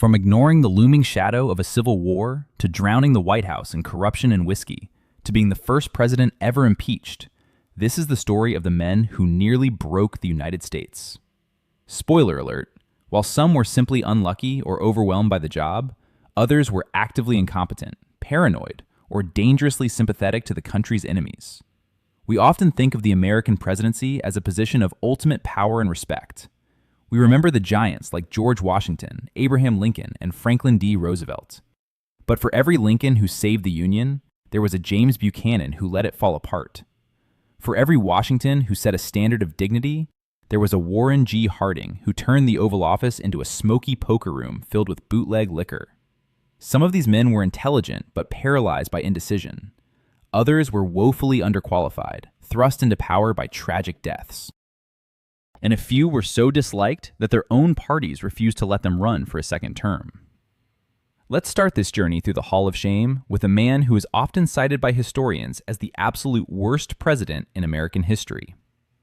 From ignoring the looming shadow of a civil war, to drowning the White House in corruption and whiskey, to being the first president ever impeached, this is the story of the men who nearly broke the United States. Spoiler alert, while some were simply unlucky or overwhelmed by the job, others were actively incompetent, paranoid, or dangerously sympathetic to the country's enemies. We often think of the American presidency as a position of ultimate power and respect. We remember the giants like George Washington, Abraham Lincoln, and Franklin D. Roosevelt. But for every Lincoln who saved the Union, there was a James Buchanan who let it fall apart. For every Washington who set a standard of dignity, there was a Warren G. Harding who turned the Oval Office into a smoky poker room filled with bootleg liquor. Some of these men were intelligent but paralyzed by indecision. Others were woefully underqualified, thrust into power by tragic deaths. And a few were so disliked that their own parties refused to let them run for a second term. Let's start this journey through the Hall of Shame with a man who is often cited by historians as the absolute worst president in American history.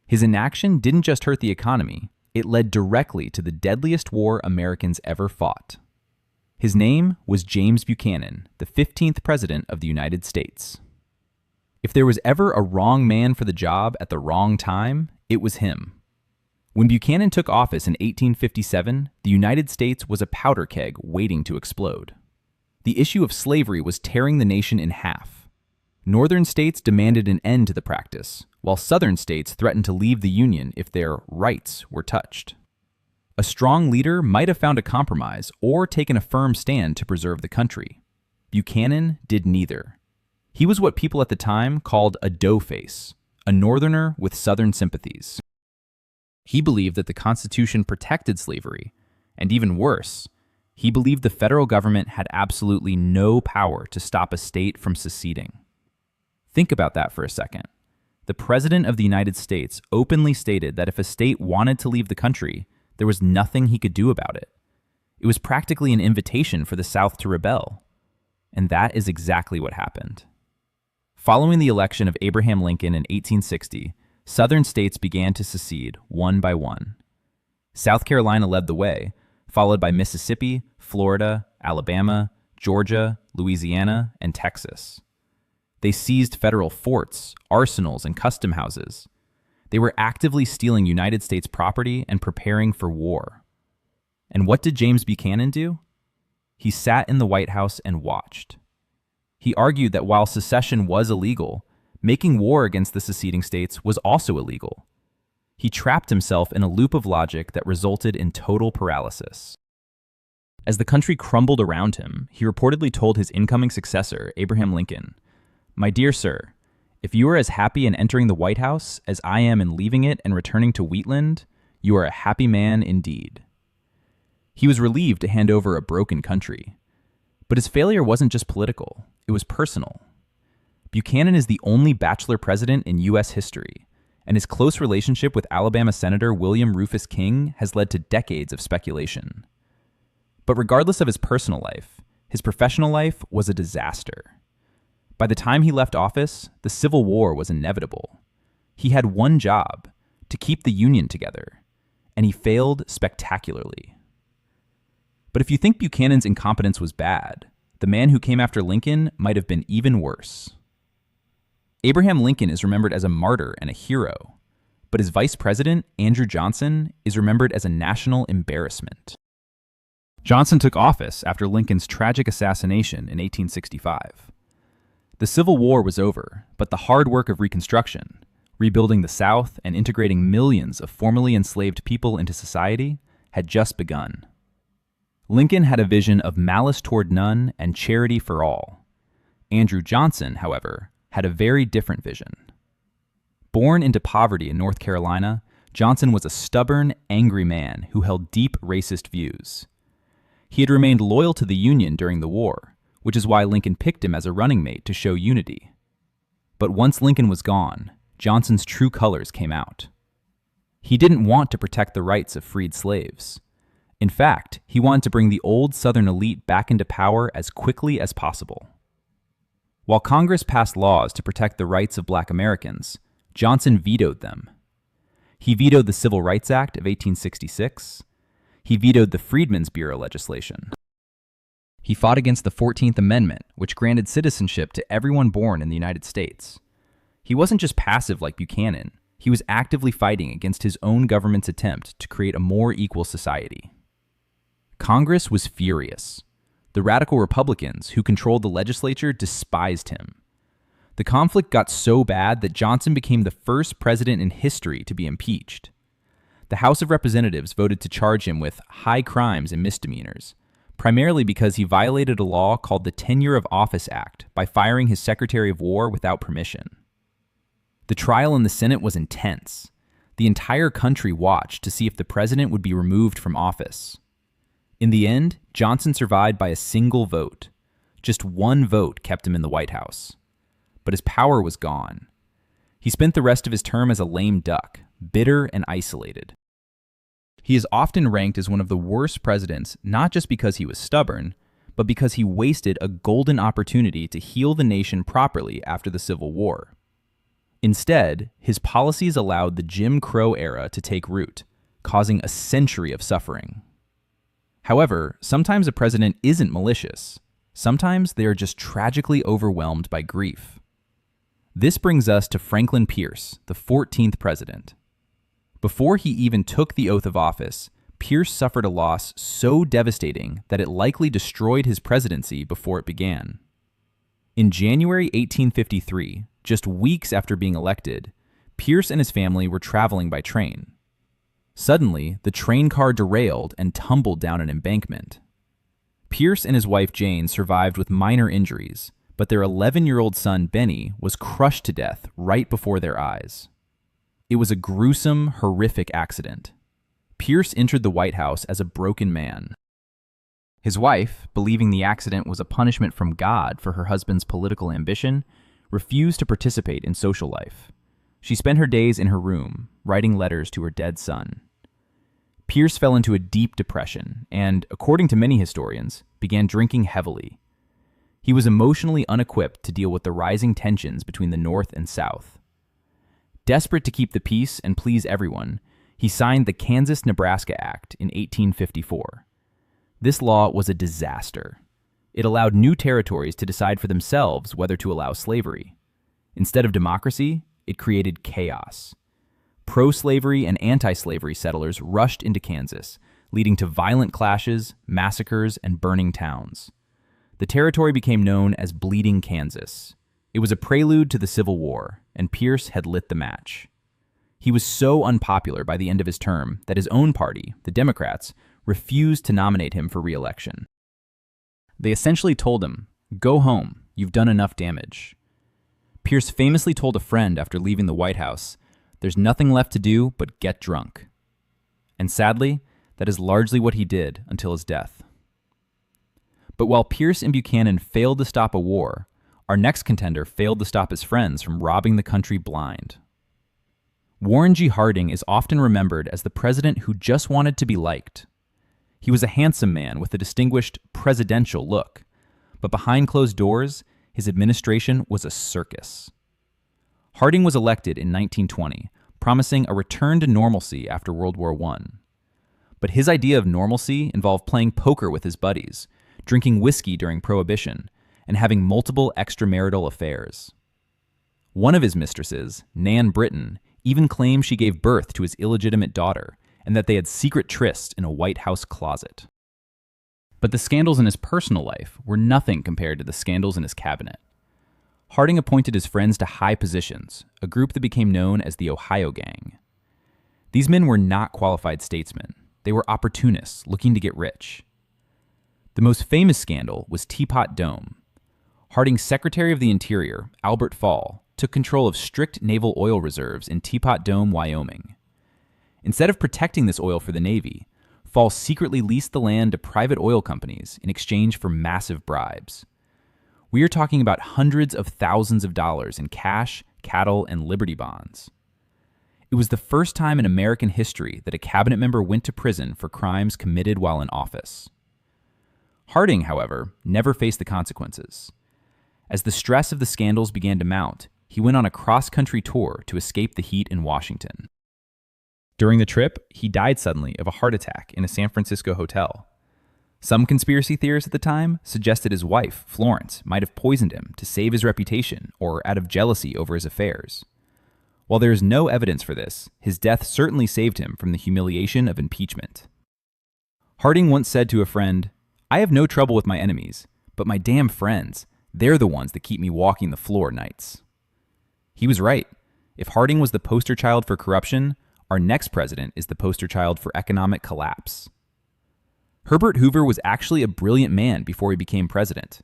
His inaction didn't just hurt the economy, it led directly to the deadliest war Americans ever fought. His name was James Buchanan, the 15th President of the United States. If there was ever a wrong man for the job at the wrong time, it was him. When Buchanan took office in 1857, the United States was a powder keg waiting to explode. The issue of slavery was tearing the nation in half. Northern states demanded an end to the practice, while Southern states threatened to leave the Union if their rights were touched. A strong leader might have found a compromise or taken a firm stand to preserve the country. Buchanan did neither. He was what people at the time called a doughface, a Northerner with Southern sympathies. He believed that the Constitution protected slavery, and even worse, he believed the federal government had absolutely no power to stop a state from seceding. Think about that for a second. The President of the United States openly stated that if a state wanted to leave the country, there was nothing he could do about it. It was practically an invitation for the South to rebel. And that is exactly what happened. Following the election of Abraham Lincoln in 1860, Southern states began to secede one by one. South Carolina led the way, followed by Mississippi, Florida, Alabama, Georgia, Louisiana, and Texas. They seized federal forts, arsenals, and custom houses. They were actively stealing United States property and preparing for war. And what did James Buchanan do? He sat in the White House and watched. He argued that while secession was illegal, making war against the seceding states was also illegal. He trapped himself in a loop of logic that resulted in total paralysis. As the country crumbled around him, he reportedly told his incoming successor, Abraham Lincoln, "My dear sir, if you are as happy in entering the White House as I am in leaving it and returning to Wheatland, you are a happy man indeed." He was relieved to hand over a broken country. But his failure wasn't just political, it was personal. Buchanan is the only bachelor president in U.S. history, and his close relationship with Alabama Senator William Rufus King has led to decades of speculation. But regardless of his personal life, his professional life was a disaster. By the time he left office, the Civil War was inevitable. He had one job, to keep the Union together, and he failed spectacularly. But if you think Buchanan's incompetence was bad, the man who came after Lincoln might have been even worse. Abraham Lincoln is remembered as a martyr and a hero, but his vice president, Andrew Johnson, is remembered as a national embarrassment. Johnson took office after Lincoln's tragic assassination in 1865. The Civil War was over, but the hard work of Reconstruction, rebuilding the South and integrating millions of formerly enslaved people into society, had just begun. Lincoln had a vision of malice toward none and charity for all. Andrew Johnson, however, had a very different vision. Born into poverty in North Carolina, Johnson was a stubborn, angry man who held deep racist views. He had remained loyal to the Union during the war, which is why Lincoln picked him as a running mate to show unity. But once Lincoln was gone, Johnson's true colors came out. He didn't want to protect the rights of freed slaves. In fact, he wanted to bring the old Southern elite back into power as quickly as possible. While Congress passed laws to protect the rights of Black Americans, Johnson vetoed them. He vetoed the Civil Rights Act of 1866. He vetoed the Freedmen's Bureau legislation. He fought against the 14th Amendment, which granted citizenship to everyone born in the United States. He wasn't just passive like Buchanan. He was actively fighting against his own government's attempt to create a more equal society. Congress was furious. The radical Republicans who controlled the legislature despised him. The conflict got so bad that Johnson became the first president in history to be impeached. The House of Representatives voted to charge him with high crimes and misdemeanors, primarily because he violated a law called the Tenure of Office Act by firing his Secretary of War without permission. The trial in the Senate was intense. The entire country watched to see if the president would be removed from office. In the end, Johnson survived by a single vote. Just one vote kept him in the White House. But his power was gone. He spent the rest of his term as a lame duck, bitter and isolated. He is often ranked as one of the worst presidents, not just because he was stubborn, but because he wasted a golden opportunity to heal the nation properly after the Civil War. Instead, his policies allowed the Jim Crow era to take root, causing a century of suffering. However, sometimes a president isn't malicious. Sometimes they are just tragically overwhelmed by grief. This brings us to Franklin Pierce, the 14th president. Before he even took the oath of office, Pierce suffered a loss so devastating that it likely destroyed his presidency before it began. In January 1853, just weeks after being elected, Pierce and his family were traveling by train. Suddenly, the train car derailed and tumbled down an embankment. Pierce and his wife Jane survived with minor injuries, but their 11-year-old son Benny was crushed to death right before their eyes. It was a gruesome, horrific accident. Pierce entered the White House as a broken man. His wife, believing the accident was a punishment from God for her husband's political ambition, refused to participate in social life. She spent her days in her room, writing letters to her dead son. Pierce fell into a deep depression and, according to many historians, began drinking heavily. He was emotionally unequipped to deal with the rising tensions between the North and South. Desperate to keep the peace and please everyone, he signed the Kansas-Nebraska Act in 1854. This law was a disaster. It allowed new territories to decide for themselves whether to allow slavery. Instead of democracy, it created chaos. Pro-slavery and anti-slavery settlers rushed into Kansas, leading to violent clashes, massacres, and burning towns. The territory became known as Bleeding Kansas. It was a prelude to the Civil War, and Pierce had lit the match. He was so unpopular by the end of his term that his own party, the Democrats, refused to nominate him for re-election. They essentially told him, "Go home, you've done enough damage." Pierce famously told a friend after leaving the White House, "There's nothing left to do but get drunk." And sadly, that is largely what he did until his death. But while Pierce and Buchanan failed to stop a war, our next contender failed to stop his friends from robbing the country blind. Warren G. Harding is often remembered as the president who just wanted to be liked. He was a handsome man with a distinguished presidential look, but behind closed doors, his administration was a circus. Harding was elected in 1920, promising a return to normalcy after World War I. But his idea of normalcy involved playing poker with his buddies, drinking whiskey during Prohibition, and having multiple extramarital affairs. One of his mistresses, Nan Britton, even claimed she gave birth to his illegitimate daughter, and that they had secret trysts in a White House closet. But the scandals in his personal life were nothing compared to the scandals in his cabinet. Harding appointed his friends to high positions, a group that became known as the Ohio Gang. These men were not qualified statesmen. They were opportunists looking to get rich. The most famous scandal was Teapot Dome. Harding's Secretary of the Interior, Albert Fall, took control of strict naval oil reserves in Teapot Dome, Wyoming. Instead of protecting this oil for the Navy, Fall secretly leased the land to private oil companies in exchange for massive bribes. We are talking about hundreds of thousands of dollars in cash, cattle, and Liberty bonds. It was the first time in American history that a cabinet member went to prison for crimes committed while in office. Harding, however, never faced the consequences. As the stress of the scandals began to mount, he went on a cross-country tour to escape the heat in Washington. During the trip, he died suddenly of a heart attack in a San Francisco hotel. Some conspiracy theorists at the time suggested his wife, Florence, might have poisoned him to save his reputation or out of jealousy over his affairs. While there is no evidence for this, his death certainly saved him from the humiliation of impeachment. Harding once said to a friend, "I have no trouble with my enemies, but my damn friends, they're the ones that keep me walking the floor nights." He was right. If Harding was the poster child for corruption, our next president is the poster child for economic collapse. Herbert Hoover was actually a brilliant man before he became president.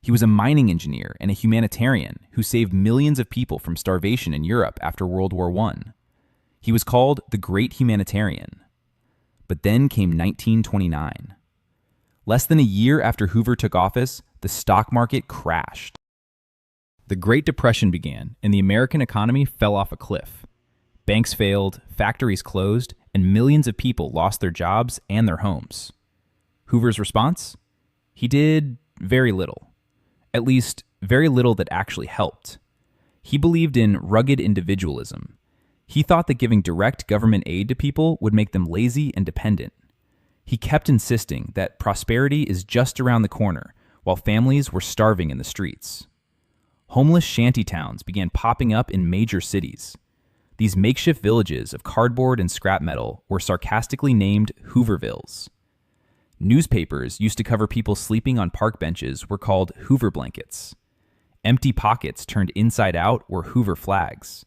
He was a mining engineer and a humanitarian who saved millions of people from starvation in Europe after World War I. He was called the Great Humanitarian. But then came 1929. Less than a year after Hoover took office, the stock market crashed. The Great Depression began, and the American economy fell off a cliff. Banks failed, factories closed, and millions of people lost their jobs and their homes. Hoover's response? He did very little. At least, very little that actually helped. He believed in rugged individualism. He thought that giving direct government aid to people would make them lazy and dependent. He kept insisting that prosperity is just around the corner, while families were starving in the streets. Homeless shantytowns began popping up in major cities. These makeshift villages of cardboard and scrap metal were sarcastically named Hoovervilles. Newspapers used to cover people sleeping on park benches were called Hoover blankets. Empty pockets turned inside out were Hoover flags.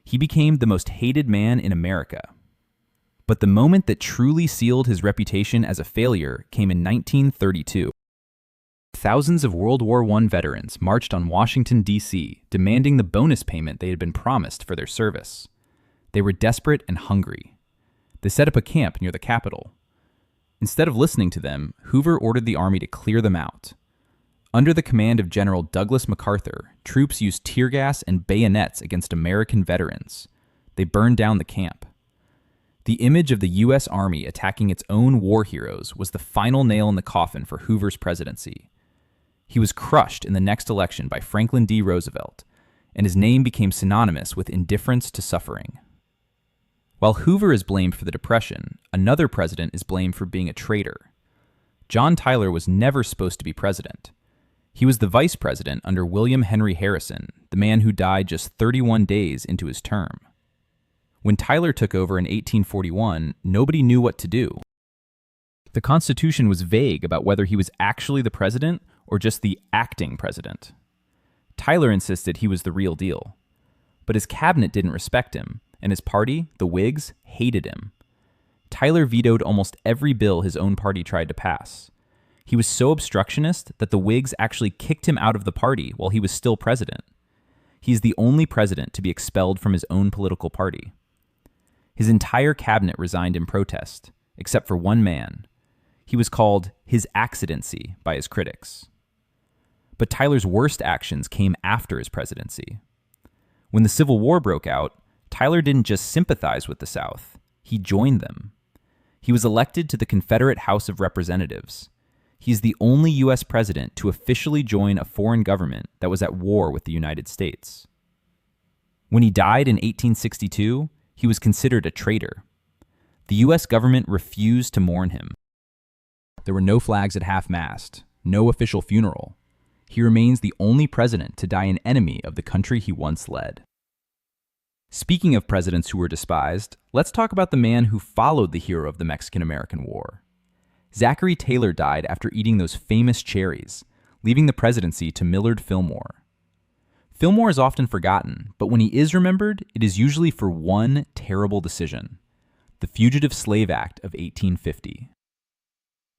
He became the most hated man in America. But the moment that truly sealed his reputation as a failure came in 1932. Thousands of World War I veterans marched on Washington, D.C., demanding the bonus payment they had been promised for their service. They were desperate and hungry. They set up a camp near the Capitol. Instead of listening to them, Hoover ordered the army to clear them out. Under the command of General Douglas MacArthur, troops used tear gas and bayonets against American veterans. They burned down the camp. The image of the U.S. Army attacking its own war heroes was the final nail in the coffin for Hoover's presidency. He was crushed in the next election by Franklin D. Roosevelt, and his name became synonymous with indifference to suffering. While Hoover is blamed for the Depression, another president is blamed for being a traitor. John Tyler was never supposed to be president. He was the vice president under William Henry Harrison, the man who died just 31 days into his term. When Tyler took over in 1841, nobody knew what to do. The Constitution was vague about whether he was actually the president or just the acting president. Tyler insisted he was the real deal. But his cabinet didn't respect him, and his party, the Whigs, hated him. Tyler vetoed almost every bill his own party tried to pass. He was so obstructionist that the Whigs actually kicked him out of the party while he was still president. He's the only president to be expelled from his own political party. His entire cabinet resigned in protest, except for one man. He was called His Accidency by his critics. But Tyler's worst actions came after his presidency. When the Civil War broke out, Tyler didn't just sympathize with the South, he joined them. He was elected to the Confederate House of Representatives. He's the only U.S. president to officially join a foreign government that was at war with the United States. When he died in 1862, he was considered a traitor. The U.S. government refused to mourn him. There were no flags at half-mast, no official funeral. He remains the only president to die an enemy of the country he once led. Speaking of presidents who were despised, let's talk about the man who followed the hero of the Mexican-American War. Zachary Taylor died after eating those famous cherries, leaving the presidency to Millard Fillmore. Fillmore is often forgotten, but when he is remembered, it is usually for one terrible decision: the Fugitive Slave Act of 1850.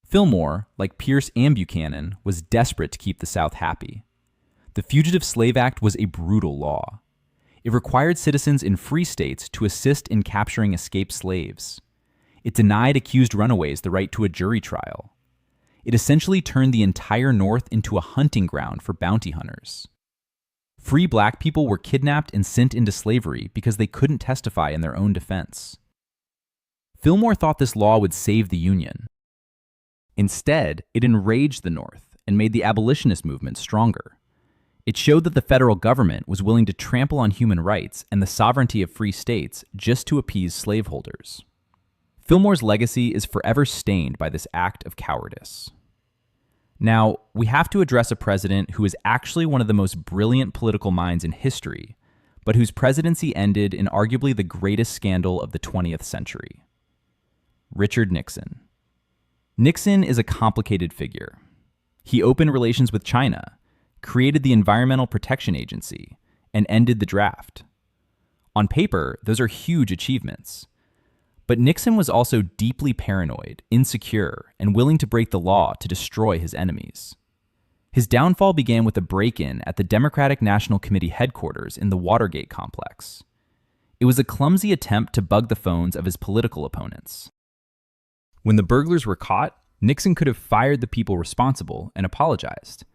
Fillmore, like Pierce and Buchanan, was desperate to keep the South happy. The Fugitive Slave Act was a brutal law. It required citizens in free states to assist in capturing escaped slaves. It denied accused runaways the right to a jury trial. It essentially turned the entire North into a hunting ground for bounty hunters. Free black people were kidnapped and sent into slavery because they couldn't testify in their own defense. Fillmore thought this law would save the Union. Instead, it enraged the North and made the abolitionist movement stronger. It showed that the federal government was willing to trample on human rights and the sovereignty of free states just to appease slaveholders. Fillmore's legacy is forever stained by this act of cowardice. Now, we have to address a president who is actually one of the most brilliant political minds in history, but whose presidency ended in arguably the greatest scandal of the 20th century. Richard Nixon. Nixon is a complicated figure. He opened relations with China, created the Environmental Protection Agency, and ended the draft. On paper, those are huge achievements. But Nixon was also deeply paranoid, insecure, and willing to break the law to destroy his enemies. His downfall began with a break-in at the Democratic National Committee headquarters in the Watergate complex. It was a clumsy attempt to bug the phones of his political opponents. When the burglars were caught, Nixon could have fired the people responsible and apologized.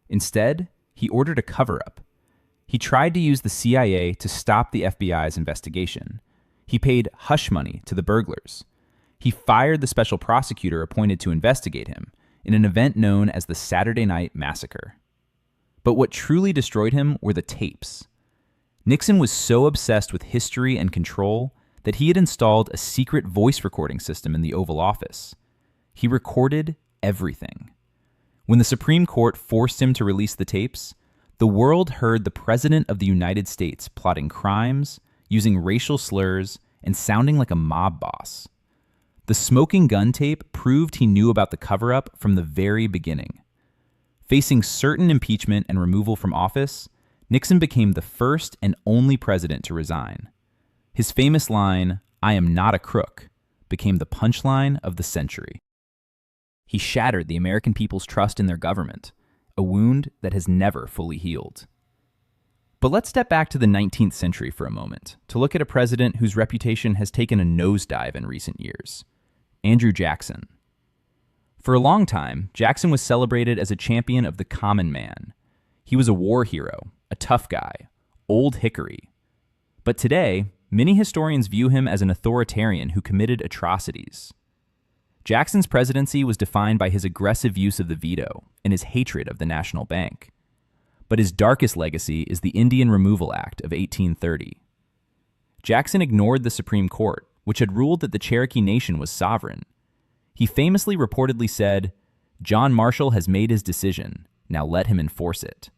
Instead, he ordered a cover-up. He tried to use the CIA to stop the FBI's investigation. He paid hush money to the burglars. He fired the special prosecutor appointed to investigate him in an event known as the Saturday Night Massacre. But what truly destroyed him were the tapes. Nixon was so obsessed with history and control that he had installed a secret voice recording system in the Oval Office. He recorded everything. When the Supreme Court forced him to release the tapes, the world heard the President of the United States plotting crimes, using racial slurs, and sounding like a mob boss. The smoking gun tape proved he knew about the cover-up from the very beginning. Facing certain impeachment and removal from office, Nixon became the first and only president to resign. His famous line, "I am not a crook," became the punchline of the century. He shattered the American people's trust in their government, a wound that has never fully healed. But let's step back to the 19th century for a moment to look at a president whose reputation has taken a nosedive in recent years, Andrew Jackson. For a long time, Jackson was celebrated as a champion of the common man. He was a war hero, a tough guy, old hickory. But today, many historians view him as an authoritarian who committed atrocities. Jackson's presidency was defined by his aggressive use of the veto and his hatred of the national bank. But his darkest legacy is the Indian Removal Act of 1830. Jackson ignored the Supreme Court, which had ruled that the Cherokee Nation was sovereign. He famously reportedly said, "John Marshall has made his decision, now let him enforce it."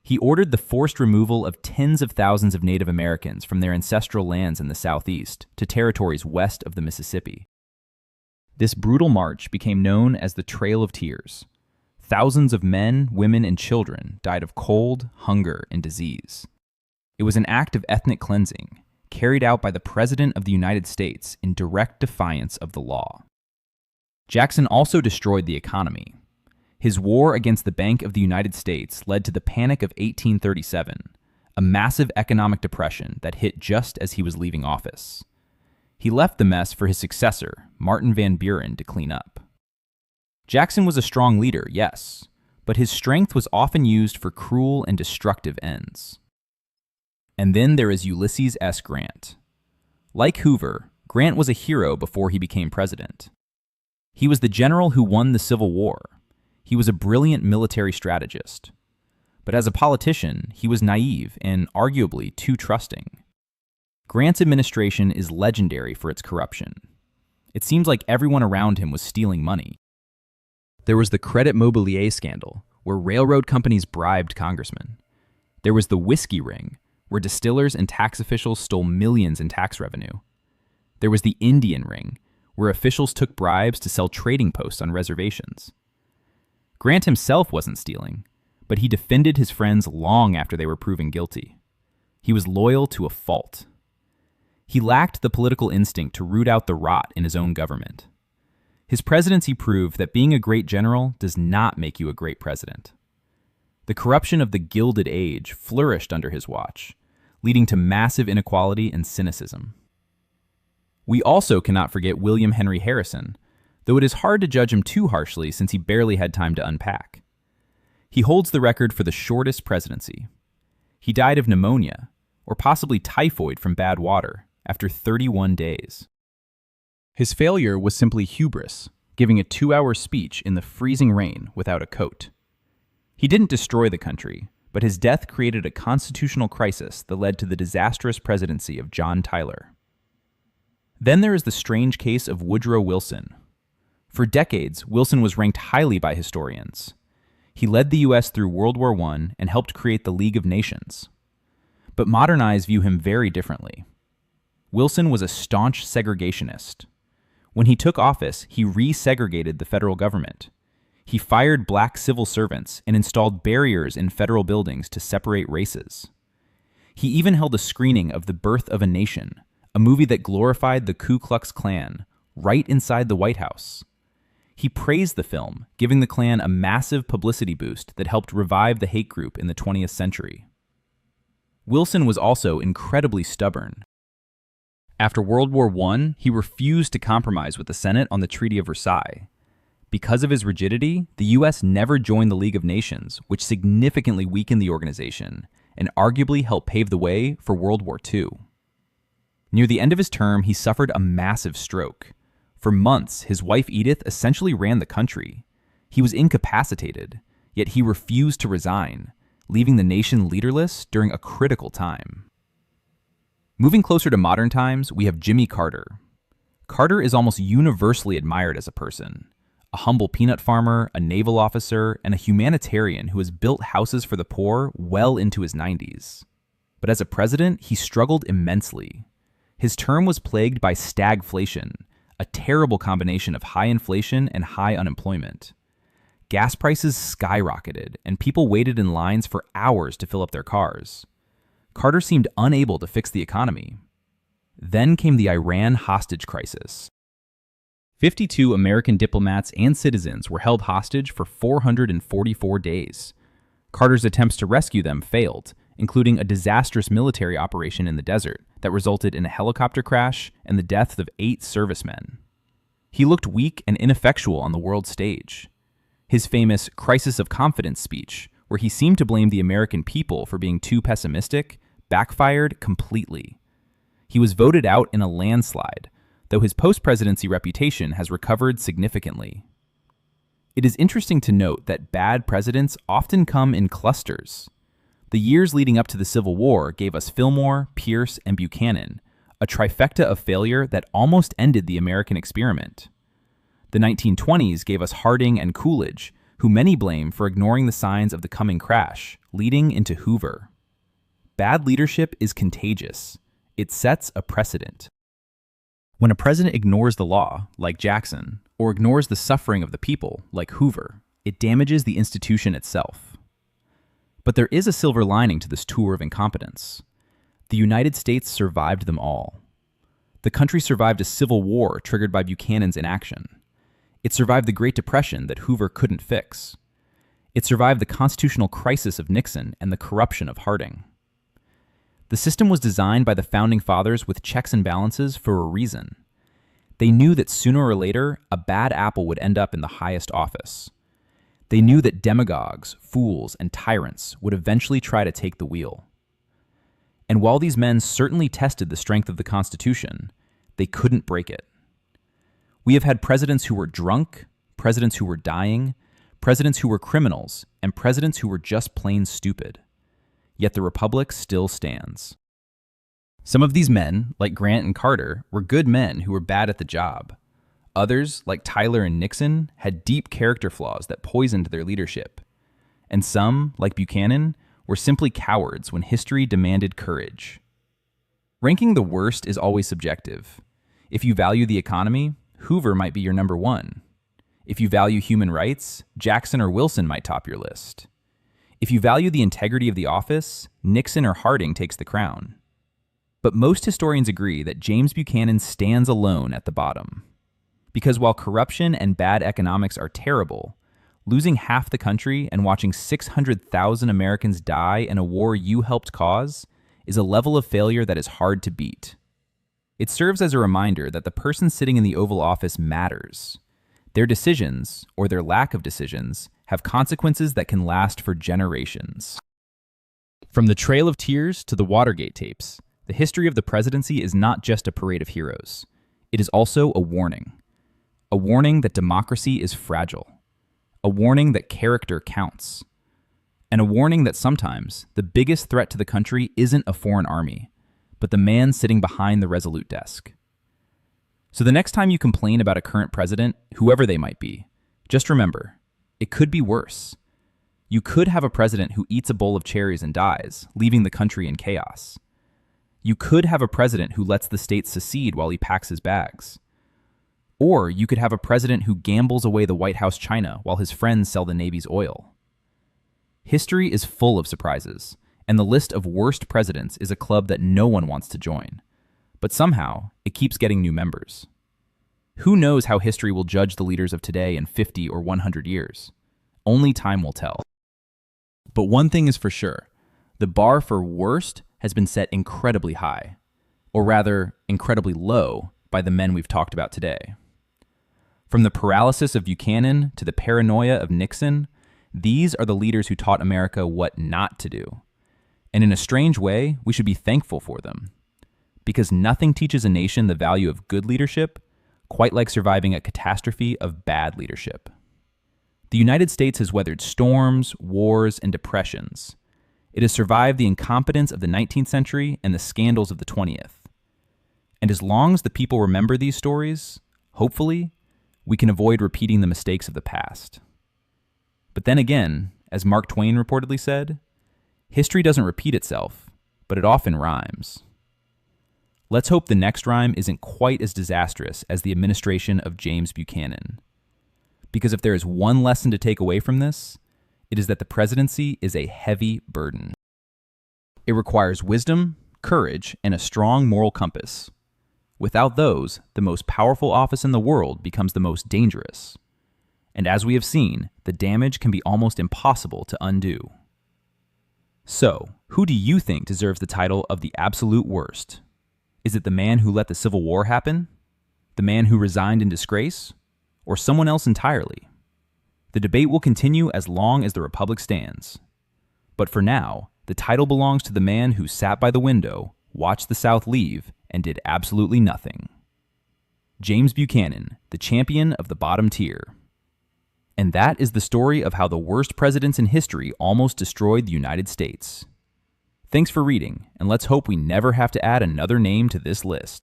He ordered the forced removal of tens of thousands of Native Americans from their ancestral lands in the Southeast to territories west of the Mississippi. This brutal march became known as the Trail of Tears. Thousands of men, women, and children died of cold, hunger, and disease. It was an act of ethnic cleansing, carried out by the President of the United States in direct defiance of the law. Jackson also destroyed the economy. His war against the Bank of the United States led to the Panic of 1837, a massive economic depression that hit just as he was leaving office. He left the mess for his successor, Martin Van Buren, to clean up. Jackson was a strong leader, yes, but his strength was often used for cruel and destructive ends. And then there is Ulysses S. Grant. Like Hoover, Grant was a hero before he became president. He was the general who won the Civil War. He was a brilliant military strategist. But as a politician, he was naive and arguably too trusting. Grant's administration is legendary for its corruption. It seems like everyone around him was stealing money. There was the Credit Mobilier scandal, where railroad companies bribed congressmen. There was the whiskey ring, where distillers and tax officials stole millions in tax revenue. There was the Indian ring, where officials took bribes to sell trading posts on reservations. Grant himself wasn't stealing, but he defended his friends long after they were proven guilty. He was loyal to a fault. He lacked the political instinct to root out the rot in his own government. His presidency proved that being a great general does not make you a great president. The corruption of the Gilded Age flourished under his watch, leading to massive inequality and cynicism. We also cannot forget William Henry Harrison, though it is hard to judge him too harshly since he barely had time to unpack. He holds the record for the shortest presidency. He died of pneumonia, or possibly typhoid from bad water, after 31 days. His failure was simply hubris, giving a 2-hour speech in the freezing rain without a coat. He didn't destroy the country, but his death created a constitutional crisis that led to the disastrous presidency of John Tyler. Then there is the strange case of Woodrow Wilson. For decades, Wilson was ranked highly by historians. He led the U.S. through World War I and helped create the League of Nations. But modern eyes view him very differently. Wilson was a staunch segregationist. When he took office, he resegregated the federal government. He fired black civil servants and installed barriers in federal buildings to separate races. He even held a screening of The Birth of a Nation, a movie that glorified the Ku Klux Klan, right inside the White House. He praised the film, giving the Klan a massive publicity boost that helped revive the hate group in the 20th century. Wilson was also incredibly stubborn. After World War I, he refused to compromise with the Senate on the Treaty of Versailles. Because of his rigidity, the U.S. never joined the League of Nations, which significantly weakened the organization and arguably helped pave the way for World War II. Near the end of his term, he suffered a massive stroke. For months, his wife Edith essentially ran the country. He was incapacitated, yet he refused to resign, leaving the nation leaderless during a critical time. Moving closer to modern times, we have Jimmy Carter. Carter is almost universally admired as a person. A humble peanut farmer, a naval officer, and a humanitarian who has built houses for the poor well into his 90s. But as a president, he struggled immensely. His term was plagued by stagflation, a terrible combination of high inflation and high unemployment. Gas prices skyrocketed, and people waited in lines for hours to fill up their cars. Carter seemed unable to fix the economy. Then came the Iran hostage crisis. 52 American diplomats and citizens were held hostage for 444 days. Carter's attempts to rescue them failed, including a disastrous military operation in the desert that resulted in a helicopter crash and the death of 8 servicemen. He looked weak and ineffectual on the world stage. His famous crisis of confidence speech, where he seemed to blame the American people for being too pessimistic, backfired completely. He was voted out in a landslide, though his post-presidency reputation has recovered significantly. It is interesting to note that bad presidents often come in clusters. The years leading up to the Civil War gave us Fillmore, Pierce, and Buchanan, a trifecta of failure that almost ended the American experiment. The 1920s gave us Harding and Coolidge, who many blame for ignoring the signs of the coming crash, leading into Hoover. Bad leadership is contagious. It sets a precedent. When a president ignores the law, like Jackson, or ignores the suffering of the people, like Hoover, it damages the institution itself. But there is a silver lining to this tour of incompetence. The United States survived them all. The country survived a civil war triggered by Buchanan's inaction. It survived the Great Depression that Hoover couldn't fix. It survived the constitutional crisis of Nixon and the corruption of Harding. The system was designed by the Founding Fathers with checks and balances for a reason. They knew that sooner or later, a bad apple would end up in the highest office. They knew that demagogues, fools, and tyrants would eventually try to take the wheel. And while these men certainly tested the strength of the Constitution, they couldn't break it. We have had presidents who were drunk, presidents who were dying, presidents who were criminals, and presidents who were just plain stupid. Yet the Republic still stands. Some of these men, like Grant and Carter, were good men who were bad at the job. Others, like Tyler and Nixon, had deep character flaws that poisoned their leadership. And some, like Buchanan, were simply cowards when history demanded courage. Ranking the worst is always subjective. If you value the economy, Hoover might be your number one. If you value human rights, Jackson or Wilson might top your list. If you value the integrity of the office, Nixon or Harding takes the crown. But most historians agree that James Buchanan stands alone at the bottom. Because while corruption and bad economics are terrible, losing half the country and watching 600,000 Americans die in a war you helped cause is a level of failure that is hard to beat. It serves as a reminder that the person sitting in the Oval Office matters. Their decisions, or their lack of decisions, have consequences that can last for generations. From the Trail of Tears to the Watergate tapes, the history of the presidency is not just a parade of heroes. It is also a warning. A warning that democracy is fragile. A warning that character counts. And a warning that sometimes the biggest threat to the country isn't a foreign army, but the man sitting behind the Resolute desk. So the next time you complain about a current president, whoever they might be, just remember, it could be worse. You could have a president who eats a bowl of cherries and dies, leaving the country in chaos. You could have a president who lets the state secede while he packs his bags. Or you could have a president who gambles away the White House china while his friends sell the Navy's oil. History is full of surprises, and the list of worst presidents is a club that no one wants to join. But somehow, it keeps getting new members. Who knows how history will judge the leaders of today in 50 or 100 years? Only time will tell. But one thing is for sure, the bar for worst has been set incredibly high, or rather, incredibly low by the men we've talked about today. From the paralysis of Buchanan to the paranoia of Nixon, these are the leaders who taught America what not to do. And in a strange way, we should be thankful for them. Because nothing teaches a nation the value of good leadership quite like surviving a catastrophe of bad leadership. The United States has weathered storms, wars, and depressions. It has survived the incompetence of the 19th century and the scandals of the 20th. And as long as the people remember these stories, hopefully, we can avoid repeating the mistakes of the past. But then again, as Mark Twain reportedly said, history doesn't repeat itself, but it often rhymes. Let's hope the next rhyme isn't quite as disastrous as the administration of James Buchanan. Because if there is one lesson to take away from this, it is that the presidency is a heavy burden. It requires wisdom, courage, and a strong moral compass. Without those, the most powerful office in the world becomes the most dangerous. And as we have seen, the damage can be almost impossible to undo. So, who do you think deserves the title of the absolute worst? Is it the man who let the Civil War happen? The man who resigned in disgrace? Or someone else entirely? The debate will continue as long as the Republic stands. But for now, the title belongs to the man who sat by the window, watched the South leave, and did absolutely nothing. James Buchanan, the champion of the bottom tier. And that is the story of how the worst presidents in history almost destroyed the United States. Thanks for reading, and let's hope we never have to add another name to this list.